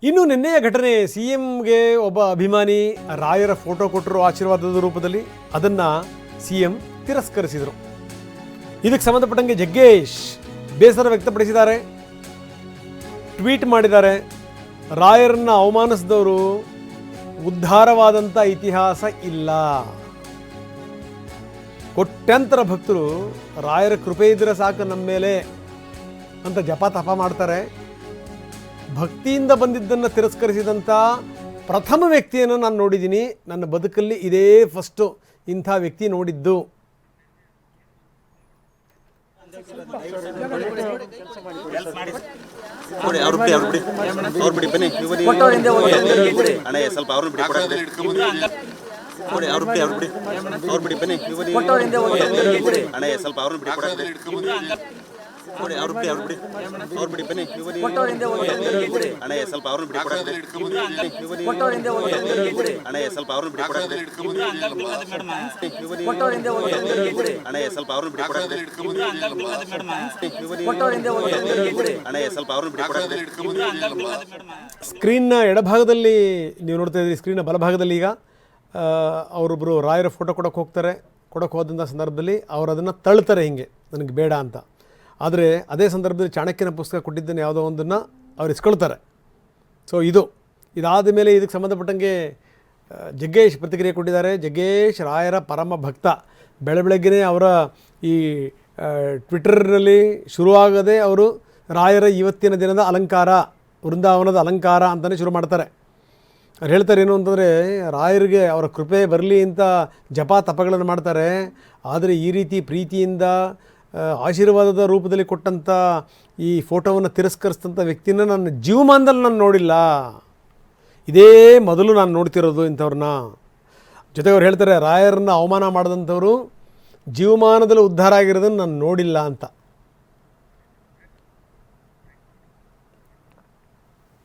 ಇನ್ನು ನಿನ್ನೆಯ ಘಟನೆ, ಸಿ ಎಂಗೆ ಒಬ್ಬ ಅಭಿಮಾನಿ ರಾಯರ ಫೋಟೋ ಕೊಟ್ಟರು ಆಶೀರ್ವಾದದ ರೂಪದಲ್ಲಿ. ಅದನ್ನು ಸಿ ಎಂ ತಿರಸ್ಕರಿಸಿದರು. ಇದಕ್ಕೆ ಸಂಬಂಧಪಟ್ಟಂಗೆ ಜಗ್ಗೇಶ್ ಬೇಸರ ವ್ಯಕ್ತಪಡಿಸಿದ್ದಾರೆ, ಟ್ವೀಟ್ ಮಾಡಿದ್ದಾರೆ. ರಾಯರನ್ನ ಅವಮಾನಿಸಿದವರು ಉದ್ಧಾರವಾದಂಥ ಇತಿಹಾಸ ಇಲ್ಲ. ಕೋಟ್ಯಂತರ ಭಕ್ತರು ರಾಯರ ಕೃಪೆ ಇದ್ದರೆ ಸಾಕು ನಮ್ಮ ಮೇಲೆ ಅಂತ ಜಪ ತಪ ಮಾಡ್ತಾರೆ. ಭಕ್ತಿಯಿಂದ ಬಂದಿದ್ದನ್ನು ತಿರಸ್ಕರಿಸಿದಂಥ ಪ್ರಥಮ ವ್ಯಕ್ತಿಯನ್ನು ನಾನು ನೋಡಿದ್ದೀನಿ. ನನ್ನ ಬದುಕಲ್ಲಿ ಇದೇ ಫಸ್ಟು ಇಂಥ ವ್ಯಕ್ತಿ ನೋಡಿದ್ದು. ಸ್ಕ್ರೀನ್ನ ಎಡಭಾಗದಲ್ಲಿ ನೀವು ನೋಡ್ತಾ ಇದ್ದೀರಿ, ಸ್ಕ್ರೀನ್ನ ಬಲಭಾಗದಲ್ಲಿ ಈಗ ಅವರೊಬ್ಬರು ರಾಯರ ಫೋಟೋ ಕೊಡೋಕ್ಕೆ ಹೋದಂಥ ಸಂದರ್ಭದಲ್ಲಿ ಅವರು ಅದನ್ನು ತಳ್ತಾರೆ, ಹಿಂಗೆ ನನಗೆ ಬೇಡ ಅಂತ. ಆದರೆ ಅದೇ ಸಂದರ್ಭದಲ್ಲಿ ಚಾಣಕ್ಯನ ಪುಸ್ತಕ ಕೊಟ್ಟಿದ್ದನ್ನು ಯಾವುದೋ ಒಂದನ್ನು ಅವ್ರು ಇಸ್ಕೊಳ್ತಾರೆ. ಸೊ ಇದಾದ ಮೇಲೆ ಇದಕ್ಕೆ ಸಂಬಂಧಪಟ್ಟಂಗೆ ಜಗ್ಗೇಶ್ ಪ್ರತಿಕ್ರಿಯೆ ಕೊಟ್ಟಿದ್ದಾರೆ. ಜಗ್ಗೇಶ್ ರಾಯರ ಪರಮ ಭಕ್ತ. ಬೆಳಗ್ಗೆನೇ ಅವರ ಈ ಟ್ವಿಟರ್ನಲ್ಲಿ ಶುರುವಾಗದೆ ಅವರು ರಾಯರ ಇವತ್ತಿನ ದಿನದ ಅಲಂಕಾರ, ವೃಂದಾವನದ ಅಲಂಕಾರ ಅಂತಲೇ ಶುರು ಮಾಡ್ತಾರೆ. ಅವ್ರು ಹೇಳ್ತಾರೆ ಏನು ಅಂತಂದರೆ, ರಾಯರಿಗೆ ಅವರ ಕೃಪೆ ಬರಲಿ ಅಂತ ಜಪ ತಪಗಳನ್ನು ಮಾಡ್ತಾರೆ. ಆದರೆ ಈ ರೀತಿ ಪ್ರೀತಿಯಿಂದ ಆಶೀರ್ವಾದದ ರೂಪದಲ್ಲಿ ಕೊಟ್ಟಂಥ ಈ ಫೋಟೋವನ್ನು ತಿರಸ್ಕರಿಸಿದಂಥ ವ್ಯಕ್ತಿನ ನನ್ನ ಜೀವಮಾನದಲ್ಲಿ ನಾನು ನೋಡಿಲ್ಲ. ಇದೇ ಮೊದಲು ನಾನು ನೋಡ್ತಿರೋದು ಇಂಥವ್ರನ್ನ. ಜೊತೆಗೆ ಅವ್ರು ಹೇಳ್ತಾರೆ, ರಾಯರನ್ನು ಅವಮಾನ ಮಾಡಿದಂಥವ್ರು ಜೀವಮಾನದಲ್ಲಿ ಉದ್ಧಾರ ಆಗಿರೋದನ್ನು ನಾನು ನೋಡಿಲ್ಲ ಅಂತ.